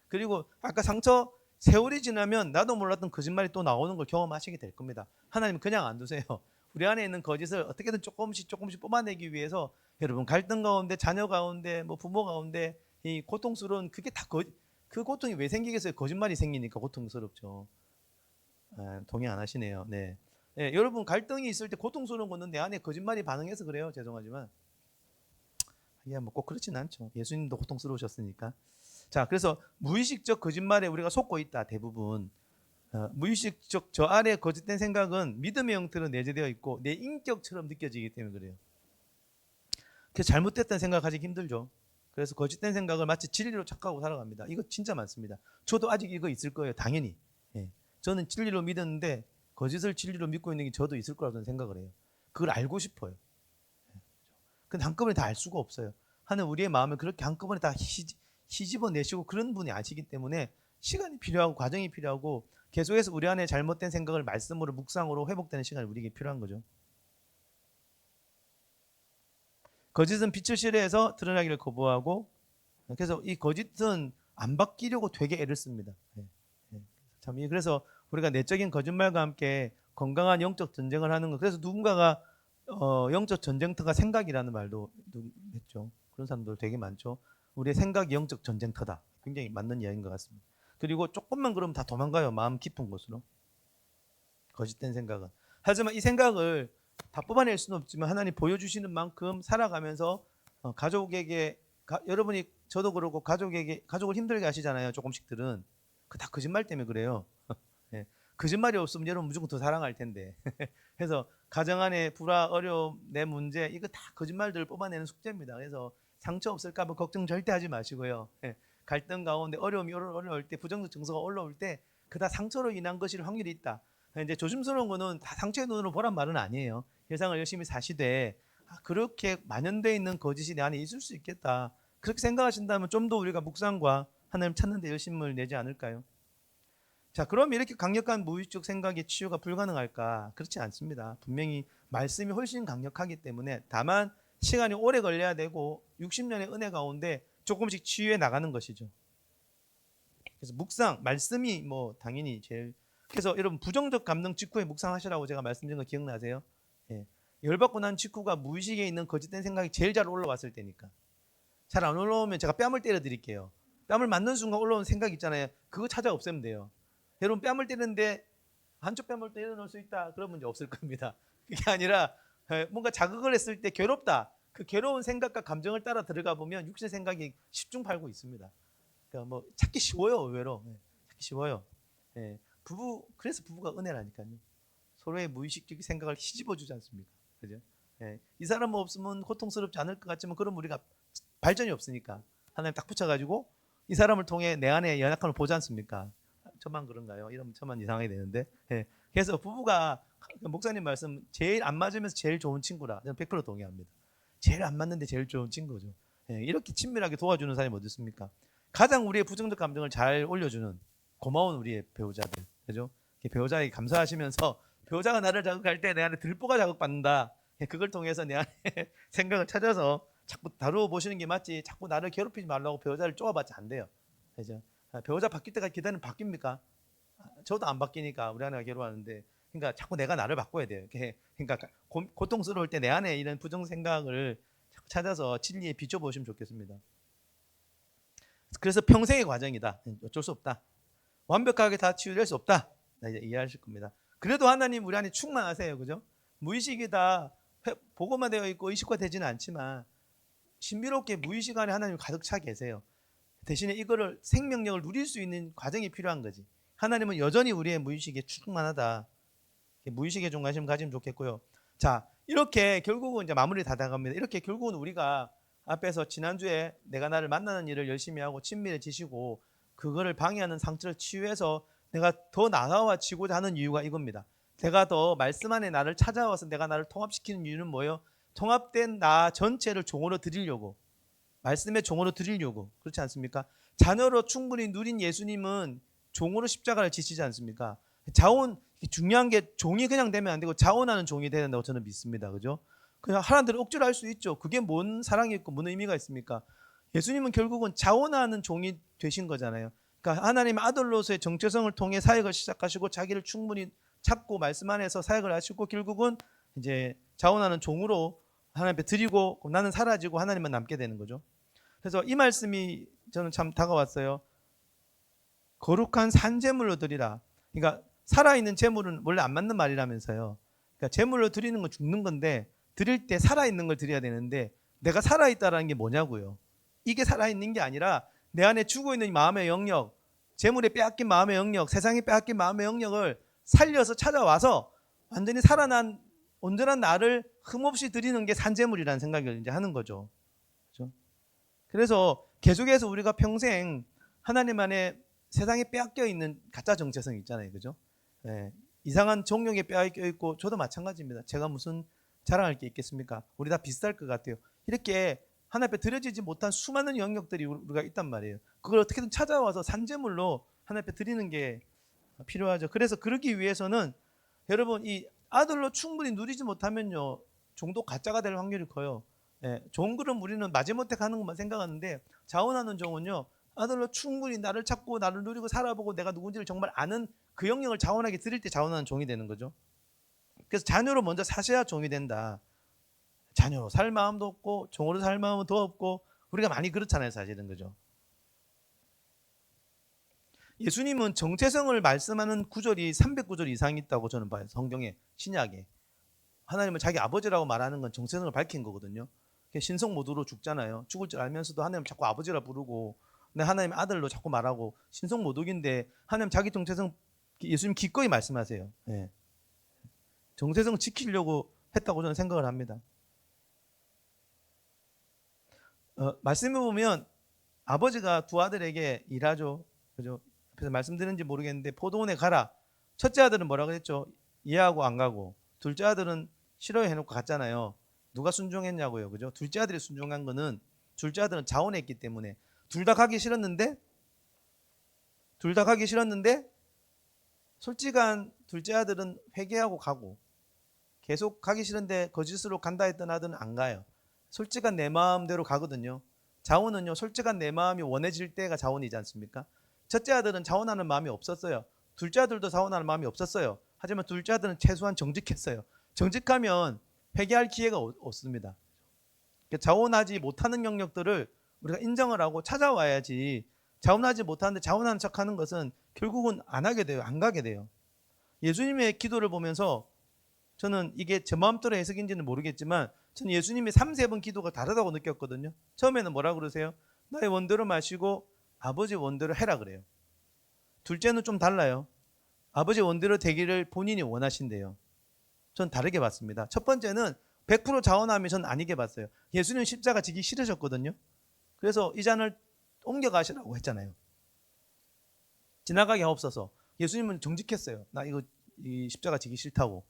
S1: 그리고 아까 상처 세월이 지나면 나도 몰랐던 거짓말이 또 나오는 걸 경험하시게 될 겁니다. 하나님은 그냥 안 두세요. 우리 안에 있는 거짓을 어떻게든 조금씩 뽑아내기 위해서 여러분 갈등 가운데 자녀 가운데 뭐 부모 가운데 이 고통스러운 그게 다 그 고통이 왜 생기겠어요? 거짓말이 생기니까 고통스럽죠. 동의 안 하시네요. 네. 여러분 갈등이 있을 때 고통스러운 거는 내 안에 거짓말이 반응해서 그래요. 죄송하지만 뭐 꼭 그렇진 않죠. 예수님도 고통스러우셨으니까. 자, 그래서 무의식적 거짓말에 우리가 속고 있다. 대부분 무의식적 저 안에 거짓된 생각은 믿음의 형태로 내재되어 있고 내 인격처럼 느껴지기 때문에 그래요. 그래서 잘못됐다는 생각 가지기 힘들죠. 그래서 거짓된 생각을 마치 진리로 착각하고 살아갑니다. 이거 진짜 많습니다. 저도 아직 이거 있을 거예요. 당연히. 저는 진리로 믿었는데 거짓을 진리로 믿고 있는 게 저도 있을 거라고 생각을 해요. 그걸 알고 싶어요. 근데 한꺼번에 다 알 수가 없어요. 하는 우리의 마음을 그렇게 한꺼번에 다 시집어내시고 그런 분이 아시기 때문에 시간이 필요하고 과정이 필요하고 계속해서 우리 안에 잘못된 생각을 말씀으로 묵상으로 회복되는 시간이 우리에게 필요한 거죠. 거짓은 빛을 싫어해서 드러나기를 거부하고 그래서 이 거짓은 안 바뀌려고 되게 애를 씁니다. 참 그래서 우리가 내적인 거짓말과 함께 건강한 영적 전쟁을 하는 거. 그래서 누군가가 영적 전쟁터가 생각이라는 말도 했죠. 그런 사람들 되게 많죠. 우리의 생각이 영적 전쟁터다. 굉장히 맞는 이야기인 것 같습니다. 그리고 조금만 그러면 다 도망가요. 마음 깊은 곳으로. 거짓된 생각은. 하지만 이 생각을 다 뽑아낼 수는 없지만 하나님 보여주시는 만큼 살아가면서 가족에게 여러분이 저도 그렇고 가족을 힘들게 하시잖아요. 조금씩들은. 그 다 거짓말 때문에 그래요. 거짓말이 없으면 여러분 무조건 더 사랑할 텐데. 그래서 가정 안에 불화, 어려움, 내 문제 이거 다 거짓말들을 뽑아내는 숙제입니다. 그래서 상처 없을까 봐 걱정 절대 하지 마시고요. 갈등 가운데 어려움이 올라올 때 부정적 정서가 올라올 때 그 다 상처로 인한 것일 확률이 있다. 이제 조심스러운 거는 다 상처의 눈으로 보란 말은 아니에요. 세상을 열심히 사시되 그렇게 만연되어 있는 거짓이 내 안에 있을 수 있겠다. 그렇게 생각하신다면 좀 더 우리가 묵상과 하나님 찾는 데 열심을 내지 않을까요? 자, 그럼 이렇게 강력한 무의식 생각의 치유가 불가능할까? 그렇지 않습니다. 분명히 말씀이 훨씬 강력하기 때문에 다만 시간이 오래 걸려야 되고 60년의 은혜 가운데 조금씩 치유해 나가는 것이죠. 그래서 묵상, 말씀이 뭐 당연히 제일. 그래서 여러분 부정적 감정 직후에 묵상하시라고 제가 말씀드린 거 기억나세요? 열받고 난 직후가 무의식에 있는 거짓된 생각이 제일 잘 올라왔을 때니까. 잘 안 올라오면 제가 뺨을 때려 드릴게요. 뺨을 맞는 순간 올라오는 생각 있잖아요. 그거 찾아 없애면 돼요. 여러분 뺨을 때리는데 한쪽 뺨을 때려놓을 수 있다. 그러면 이제 없을 겁니다. 그게 아니라 뭔가 자극을 했을 때 괴롭다. 그 괴로운 생각과 감정을 따라 들어가 보면 육신 생각이 십중팔구 있습니다. 그러니까 뭐 찾기 쉬워요, 의외로. 찾기 쉬워요. 그래서 부부가 은혜라니까요. 서로의 무의식적 생각을 희집어 주지 않습니까? 그죠? 이 사람 없으면 고통스럽지 않을 것 같지만 그럼 우리가 발전이 없으니까 하나님 딱 붙여가지고 이 사람을 통해 내 안에 연약함을 보지 않습니까? 저만 그런가요? 이러면 저만 이상하게 되는데. 그래서 부부가 목사님 말씀 제일 안 맞으면서 제일 좋은 친구라 저는 100% 동의합니다. 제일 안 맞는데 제일 좋은 친구죠. 이렇게 친밀하게 도와주는 사람이 어디 있습니까? 가장 우리의 부정적 감정을 잘 올려주는 고마운 우리의 배우자들, 그죠? 배우자에게 감사하시면서 배우자가 나를 자극할 때 내 안에 들보가 자극받는다. 그걸 통해서 내 안에 생각을 찾아서 자꾸 다루어 보시는 게 맞지. 자꾸 나를 괴롭히지 말라고 배우자를 쪼아봤자 안 돼요. 그죠? 배우자 바뀔 때까지 기다리면 바뀝니까? 저도 안 바뀌니까 우리 아내가 괴로워하는데, 그러니까 자꾸 내가 나를 바꿔야 돼요. 그러니까 고통스러울 때 내 안에 이런 부정 생각을 찾아서 진리에 비춰보시면 좋겠습니다. 그래서 평생의 과정이다. 어쩔 수 없다. 완벽하게 다 치유될 수 없다. 이제 이해하실 겁니다. 그래도 하나님 우리 안에 충만하세요. 그죠? 무의식이 다 보고만 되어 있고 의식화되지는 않지만 신비롭게 무의식 안에 하나님 가득 차 계세요. 대신에 이거를 생명력을 누릴 수 있는 과정이 필요한 거지. 하나님은 여전히 우리의 무의식에 충만하다. 무의식에 좀 관심 가지면 좋겠고요. 자, 이렇게 결국은 이제 마무리 다 돼갑니다. 이렇게 결국은 우리가 앞에서 지난주에 내가 나를 만나는 일을 열심히 하고 친밀해지시고 그거를 방해하는 상처를 치유해서 내가 더 나아와지고자 하는 이유가 이겁니다. 내가 더 말씀 안에 나를 찾아와서 내가 나를 통합시키는 이유는 뭐예요? 통합된 나 전체를 종으로 드리려고, 말씀의 종으로 드리려고. 그렇지 않습니까? 자녀로 충분히 누린 예수님은 종으로 십자가를 지시지 않습니까? 자원, 중요한 게 종이 그냥 되면 안 되고 자원하는 종이 돼야 된다고 저는 믿습니다. 그죠? 그냥 하나님들은 억지로 할 수 있죠. 그게 뭔 사랑이 있고 뭔 의미가 있습니까? 예수님은 결국은 자원하는 종이 되신 거잖아요. 그러니까 하나님 아들로서의 정체성을 통해 사역을 시작하시고 자기를 충분히 찾고 말씀 안에서 사역을 하시고 결국은 이제 자원하는 종으로 하나님 앞에 드리고 나는 사라지고 하나님만 남게 되는 거죠. 그래서 이 말씀이 저는 참 다가왔어요. 거룩한 산제물로 드리라. 그러니까 살아있는 제물은 원래 안 맞는 말이라면서요. 그러니까 제물로 드리는 건 죽는 건데 드릴 때 살아있는 걸 드려야 되는데 내가 살아있다라는 게 뭐냐고요. 이게 살아있는 게 아니라 내 안에 죽어있는 마음의 영역, 제물에 빼앗긴 마음의 영역, 세상에 빼앗긴 마음의 영역을 살려서 찾아와서 완전히 살아난 온전한 나를 흠없이 드리는 게 산제물이라는 생각을 이제 하는 거죠. 그렇죠? 그래서 계속해서 우리가 평생 하나님 안에 세상에 빼앗겨 있는 가짜 정체성 있잖아요. 그죠? 이상한 정욕에 빼앗겨 있고 저도 마찬가지입니다. 제가 무슨 자랑할 게 있겠습니까? 우리 다 비슷할 것 같아요. 이렇게 하나님 앞에 드려지지 못한 수많은 영역들이 우리가 있단 말이에요. 그걸 어떻게든 찾아와서 산제물로 하나님 앞에 드리는 게 필요하죠. 그래서 그러기 위해서는 여러분 이 아들로 충분히 누리지 못하면요 종도 가짜가 될 확률이 커요. 좋은 글은 우리는 마지못해 가는 것만 생각하는데 자원하는 종은요 아들로 충분히 나를 찾고 나를 누리고 살아보고 내가 누군지를 정말 아는 그 영역을 자원하게 드릴 때 자원하는 종이 되는 거죠. 그래서 자녀로 먼저 사셔야 종이 된다. 자녀로 살 마음도 없고 종으로 살 마음은 더 없고 우리가 많이 그렇잖아요 사실은. 그죠? 예수님은 정체성을 말씀하는 구절이 300구절 이상 있다고 저는 봐요. 성경에, 신약에. 하나님은 자기 아버지라고 말하는 건 정체성을 밝힌 거거든요. 신성 모드로 죽잖아요. 죽을 줄 알면서도 하나님 자꾸 아버지라 부르고 내 하나님 아들로 자꾸 말하고 신성 모독인데 하나님 자기 정체성 예수님 기꺼이 말씀하세요. 정체성을 지키려고 했다고 저는 생각을 합니다. 말씀해 보면 아버지가 두 아들에게 일하죠. 그죠? 그래서 말씀드렸는지 모르겠는데 포도원에 가라. 첫째 아들은 뭐라고 했죠? 이해하고 안 가고. 둘째 아들은 싫어해 놓고 갔잖아요. 누가 순종했냐고요. 그죠? 둘째 아들이 순종한 거는 둘째 아들은 자원했기 때문에 둘 다 가기 싫었는데 솔직한 둘째 아들은 회개하고 가고 계속 가기 싫은데 거짓으로 간다 했던 아들은 안 가요. 솔직한 내 마음대로 가거든요. 자원은요 솔직한 내 마음이 원해질 때가 자원이지 않습니까? 첫째 아들은 자원하는 마음이 없었어요. 둘째 아들도 자원하는 마음이 없었어요. 하지만 둘째 아들은 최소한 정직했어요. 정직하면 회개할 기회가 없습니다. 자원하지 못하는 영역들을 우리가 인정을 하고 찾아와야지. 자원하지 못하는데 자원하는 척하는 것은 결국은 안 하게 돼요. 안 가게 돼요. 예수님의 기도를 보면서 저는 이게 제 마음대로 해석인지는 모르겠지만 저는 예수님의 3, 4번 기도가 다르다고 느꼈거든요. 처음에는 뭐라 그러세요? 나의 원대로 마시고 아버지 원대로 해라 그래요. 둘째는 좀 달라요. 아버지 원대로 되기를 본인이 원하신대요. 전 다르게 봤습니다. 첫 번째는 100% 자원함이 전 아니게 봤어요. 예수님 십자가 지기 싫으셨거든요. 그래서 이 잔을 옮겨가시라고 했잖아요. 지나가게 하옵소서. 예수님은 정직했어요. 나 이거 이 십자가 지기 싫다고.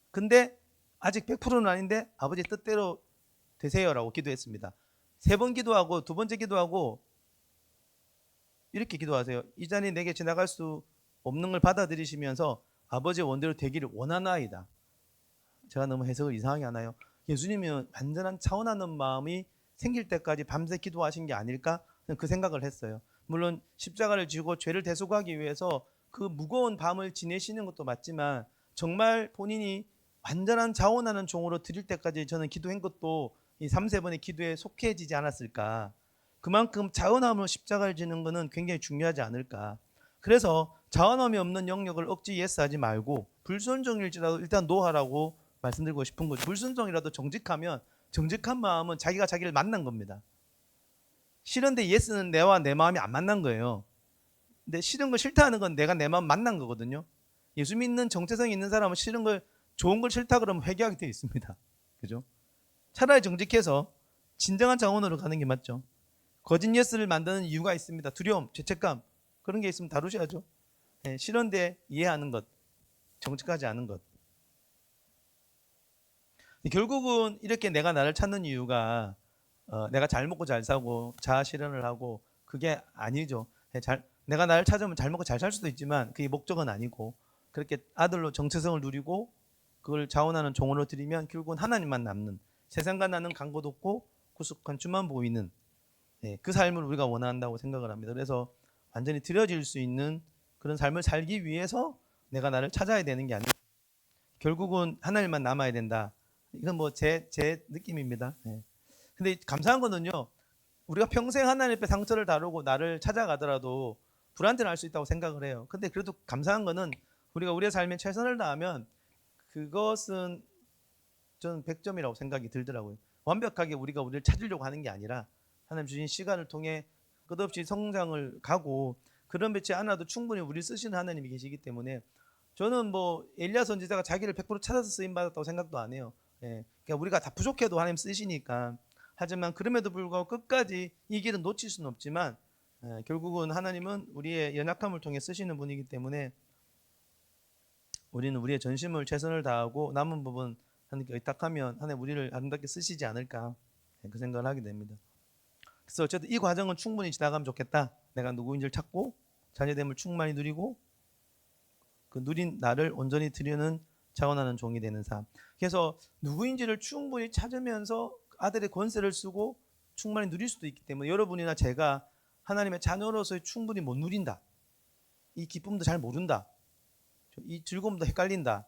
S1: 근데 아직 100%는 아닌데 아버지 뜻대로 되세요라고 기도했습니다. 3번 기도하고 두 번째 기도하고 이렇게 기도하세요. 이 잔이 내게 지나갈 수 없는 걸 받아들이시면서 아버지의 원대로 되기를 원하나이다. 제가 너무 해석을 이상하게 하나요? 예수님이 완전한 차원하는 마음이 생길 때까지 밤새 기도하신 게 아닐까? 그 생각을 했어요. 물론 십자가를 지고 죄를 대속하기 위해서 그 무거운 밤을 지내시는 것도 맞지만 정말 본인이 완전한 자원하는 종으로 드릴 때까지 저는 기도한 것도 이 3, 4번의 기도에 속해지지 않았을까. 그만큼 자원함으로 십자가를 지는 것은 굉장히 중요하지 않을까. 그래서 자원함이 없는 영역을 억지 예스하지 말고 불순종일지라도 일단 노하라고 말씀드리고 싶은 거죠. 불순종이라도 정직하면 정직한 마음은 자기가 자기를 만난 겁니다. 싫은데 예스는 내와 내 마음이 안 만난 거예요. 근데 싫은 거 싫다 하는 건 내가 내 마음 만난 거거든요. 예수 믿는 정체성이 있는 사람은 싫은 걸 좋은 걸 싫다 그러면 회개하게 되어 있습니다. 그죠? 차라리 정직해서 진정한 자원으로 가는 게 맞죠. 거짓 예스를 만드는 이유가 있습니다. 두려움, 죄책감 그런 게 있으면 다루셔야죠. 네, 싫은데 이해하는 것, 정직하지 않은 것. 결국은 이렇게 내가 나를 찾는 이유가 내가 잘 먹고 잘 사고 자아 실현을 하고 그게 아니죠. 내가 나를 찾으면 잘 먹고 잘 살 수도 있지만 그게 목적은 아니고 그렇게 아들로 정체성을 누리고 그걸 자원하는 종으로 드리면 결국은 하나님만 남는 세상과 나는 간 곳 없고 구속한 주만 보이는 그 삶을 우리가 원한다고 생각을 합니다. 그래서 완전히 드려질 수 있는 그런 삶을 살기 위해서 내가 나를 찾아야 되는 게 아니고 결국은 하나님만 남아야 된다. 이건 뭐 제 느낌입니다. 근데 감사한 거는요. 우리가 평생 하나님 앞에 상처를 다루고 나를 찾아가더라도 불안전할 수 있다고 생각을 해요. 근데 그래도 감사한 거는 우리가 우리의 삶에 최선을 다하면 그것은 저는 100점이라고 생각이 들더라고요. 완벽하게 우리가 우리를 찾으려고 하는 게 아니라 하나님 주신 시간을 통해 끝없이 성장을 가고 그런 배치 않아도 충분히 우리를 쓰시는 하나님이 계시기 때문에 저는 뭐 엘리야 선지자가 자기를 100% 찾아서 쓰임 받았다고 생각도 안 해요. 그러니까 우리가 다 부족해도 하나님 쓰시니까. 하지만 그럼에도 불구하고 끝까지 이 길은 놓칠 수는 없지만 결국은 하나님은 우리의 연약함을 통해 쓰시는 분이기 때문에 우리는 우리의 전심을 최선을 다하고 남은 부분 하나님께 의탁하면 하나님 우리를 아름답게 쓰시지 않을까 그 생각을 하게 됩니다. 그래서 어쨌든 이 과정은 충분히 지나가면 좋겠다. 내가 누구인지를 찾고 자녀됨을 충만히 누리고 그 누린 나를 온전히 드리는 자원하는 종이 되는 삶. 그래서 누구인지를 충분히 찾으면서 아들의 권세를 쓰고 충만히 누릴 수도 있기 때문에 여러분이나 제가 하나님의 자녀로서 충분히 못 누린다. 이 기쁨도 잘 모른다. 이 즐거움도 헷갈린다.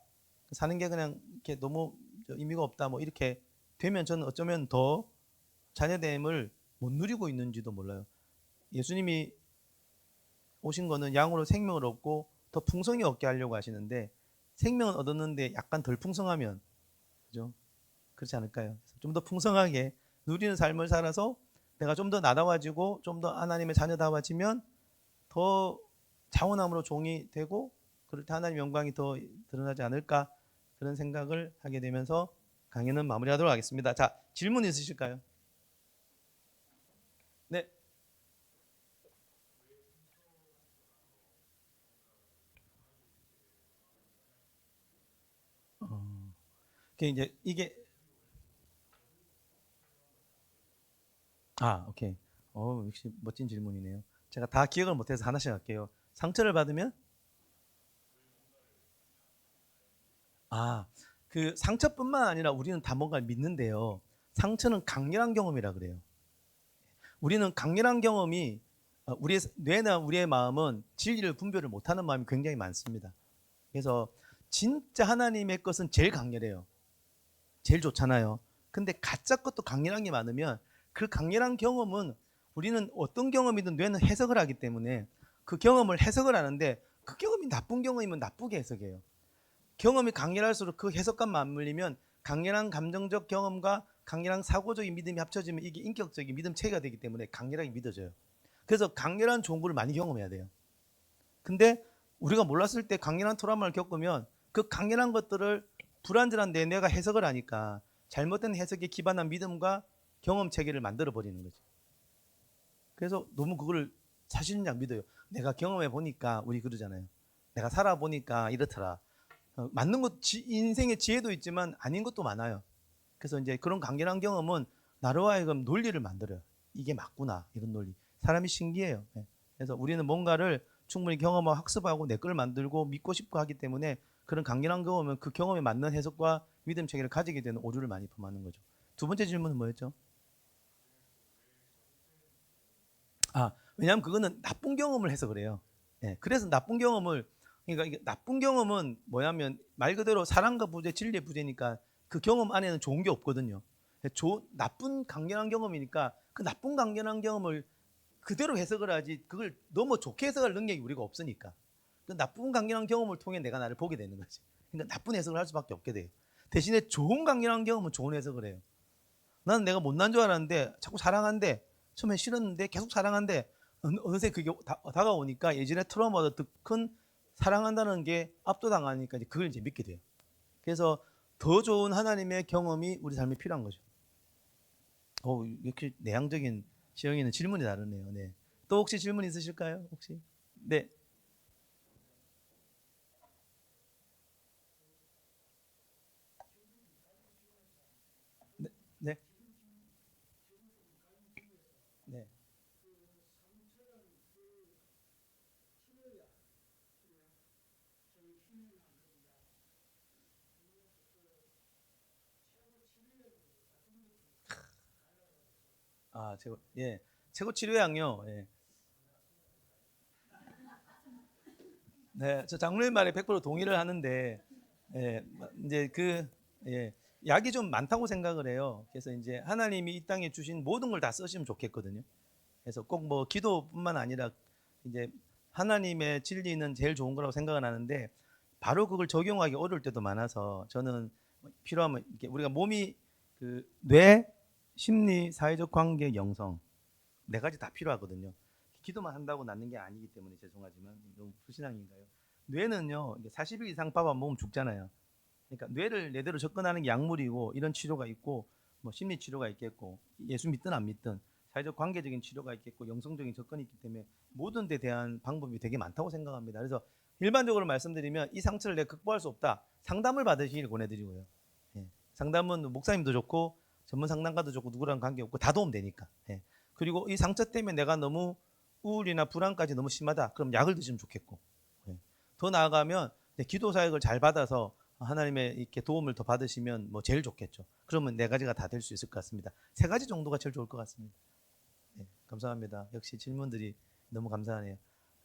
S1: 사는 게 그냥 이렇게 너무 의미가 없다. 뭐 이렇게 되면 저는 어쩌면 더 자녀됨을 못 누리고 있는지도 몰라요. 예수님이 오신 거는 양으로 생명을 얻고 더 풍성히 얻게 하려고 하시는데 생명을 얻었는데 약간 덜 풍성하면 그죠? 그렇지 않을까요? 좀 더 풍성하게 누리는 삶을 살아서 내가 좀 더 나다워지고 좀 더 하나님의 자녀다워지면 더 자원함으로 종이 되고 그럴 때 하나님의 영광이 더 드러나지 않을까 그런 생각을 하게 되면서 강연은 마무리하도록 하겠습니다. 자, 질문 있으실까요? 네. 이제 이게 오케이. 역시 멋진 질문이네요. 제가 다 기억을 못해서 하나씩 할게요. 상처를 받으면 그 상처뿐만 아니라 우리는 다 뭔가를 믿는데요. 상처는 강렬한 경험이라 그래요. 우리는 강렬한 경험이 우리의 뇌나 우리의 마음은 진리를 분별을 못하는 마음이 굉장히 많습니다. 그래서 진짜 하나님의 것은 제일 강렬해요. 제일 좋잖아요. 근데 가짜 것도 강렬한 게 많으면 그 강렬한 경험은 우리는 어떤 경험이든 뇌는 해석을 하기 때문에 그 경험을 해석을 하는데 그 경험이 나쁜 경험이면 나쁘게 해석해요. 경험이 강렬할수록 그 해석과 맞물리면 강렬한 감정적 경험과 강렬한 사고적인 믿음이 합쳐지면 이게 인격적인 믿음 체계가 되기 때문에 강렬하게 믿어져요. 그래서 강렬한 좋은 걸 많이 경험해야 돼요. 근데 우리가 몰랐을 때 강렬한 트라우마를 겪으면 그 강렬한 것들을 불완전한 내가 해석을 하니까 잘못된 해석에 기반한 믿음과 경험 체계를 만들어 버리는 거죠. 그래서 너무 그걸 사실인지 믿어요. 내가 경험해 보니까, 우리 그러잖아요. 내가 살아 보니까 이렇더라. 맞는 것, 인생의 지혜도 있지만 아닌 것도 많아요. 그래서 이제 그런 강렬한 경험은 나로 하여금 논리를 만들어요. 이게 맞구나, 이런 논리. 사람이 신기해요. 그래서 우리는 뭔가를 충분히 경험하고 학습하고 내 걸 만들고 믿고 싶고 하기 때문에 그런 강렬한 경험은 그 경험에 맞는 해석과 믿음 체계를 가지게 되는 오류를 많이 범하는 거죠. 두 번째 질문은 뭐였죠? 왜냐하면 그거는 나쁜 경험을 해서 그래요. 그래서 나쁜 경험을, 그러니까 이게 나쁜 경험은 뭐냐면 말 그대로 사랑과 부재, 진리의 부재니까 그 경험 안에는 좋은 게 없거든요. 나쁜 강렬한 경험이니까 그 나쁜 강렬한 경험을 그대로 해석을 하지, 그걸 너무 좋게 해석할 능력이 우리가 없으니까 그 나쁜 강렬한 경험을 통해 내가 나를 보게 되는 거지. 그러니까 나쁜 해석을 할 수밖에 없게 돼요. 대신에 좋은 강렬한 경험은 좋은 해석을 해요. 나는 내가 못난 줄 알았는데 자꾸 사랑한대, 처음에 싫었는데 계속 사랑한대, 어느새 그게 다가오니까 예전에 트라우마도 더 큰 사랑한다는 게 압도당하니까 이제 그걸 이제 믿게 돼요. 그래서 더 좋은 하나님의 경험이 우리 삶에 필요한 거죠. 이렇게 내향적인 지영이는 질문이 다르네요. 네. 또 혹시 질문 있으실까요? 혹시? 네. 네. 네. 네. 최고 치료약요. 예. 네, 저 장로님 말에 100% 동의를 하는데, 예, 이제 예, 약이 좀 많다고 생각을 해요. 그래서 이제 하나님이 이 땅에 주신 모든 걸 다 쓰시면 좋겠거든요. 그래서 꼭 뭐 기도뿐만 아니라 이제 하나님의 진리는 제일 좋은 거라고 생각을 하는데, 바로 그걸 적용하기 어려울 때도 많아서 저는 필요하면 이렇게 우리가 몸이 그 뇌, 심리, 사회적 관계, 영성 네 가지 다 필요하거든요. 기도만 한다고 낫는 게 아니기 때문에 죄송하지만 너무 불신앙인가요? 뇌는요, 40일 이상 밥 안 먹으면 죽잖아요. 그러니까 뇌를 내대로 접근하는 게 약물이고, 이런 치료가 있고, 뭐 심리 치료가 있겠고, 예수 믿든 안 믿든 사회적 관계적인 치료가 있겠고, 영성적인 접근이 있기 때문에 모든 데 대한 방법이 되게 많다고 생각합니다. 그래서 일반적으로 말씀드리면 이 상처를 내가 극복할 수 없다, 상담을 받으시길 권해드리고요. 상담은 목사님도 좋고 전문 상담가도 좋고 누구랑 관계없고 다 도움되니까. 그리고 이 상처 때문에 내가 너무 우울이나 불안까지 너무 심하다, 그럼 약을 드시면 좋겠고, 더 나아가면 기도 사역을 잘 받아서 하나님의 이렇게 도움을 더 받으시면 뭐 제일 좋겠죠. 그러면 네 가지가 다 될 수 있을 것 같습니다. 세 가지 정도가 제일 좋을 것 같습니다. 감사합니다. 역시 질문들이 너무 감사하네요.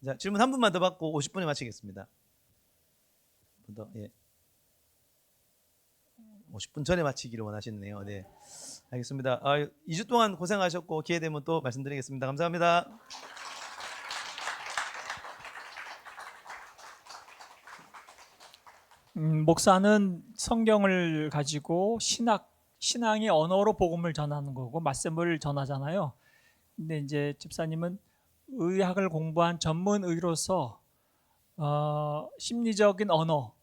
S1: 자, 질문 한 분만 더 받고 50분에 마치겠습니다. 더, 50분 전에 마치기를 원하시네요. 네, 알겠습니다. 2주 동안 고생하셨고 기회 되면 또 말씀드리겠습니다. 감사합니다.
S2: 목사는 성경을 가지고 신앙의 언어로 복음을 전하는 거고 말씀을 전하잖아요. 근데 이제 집사님은 의학을 공부한 전문 의로서 심리적인 언어,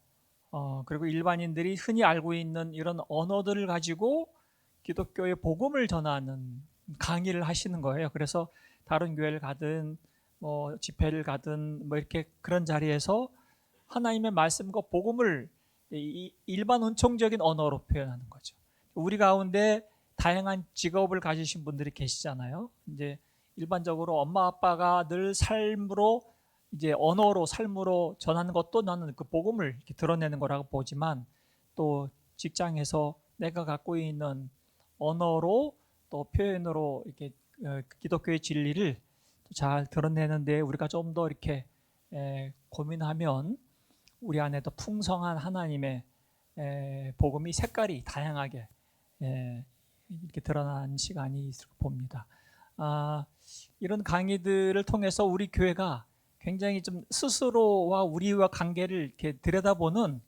S2: 그리고 일반인들이 흔히 알고 있는 이런 언어들을 가지고 기독교의 복음을 전하는 강의를 하시는 거예요. 그래서 다른 교회를 가든 뭐 집회를 가든 뭐 이렇게 그런 자리에서 하나님의 말씀과 복음을 일반 은총적인 언어로 표현하는 거죠. 우리 가운데 다양한 직업을 가지신 분들이 계시잖아요. 이제 일반적으로 엄마 아빠가 늘 삶으로 이제 언어로 삶으로 전하는 것도 나는 그 복음을 이렇게 드러내는 거라고 보지만, 또 직장에서 내가 갖고 있는 언어로 또 표현으로 이렇게 기독교의 진리를 잘 드러내는데 우리가 좀 더 이렇게 고민하면 우리 안에도 풍성한 하나님의 복음이 색깔이 다양하게 이렇게 드러난 시간이 있을 봅니다. 이런 강의들을 통해서 우리 교회가 굉장히 좀 스스로와 우리와 관계를 이렇게 들여다보는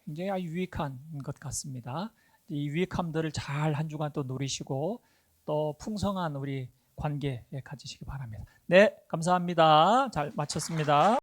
S2: 굉장히 유익한 것 같습니다. 이 유익함들을 잘 한 주간 또 누리시고 또 풍성한 우리 관계 가지시기 바랍니다. 네, 감사합니다. 잘 마쳤습니다.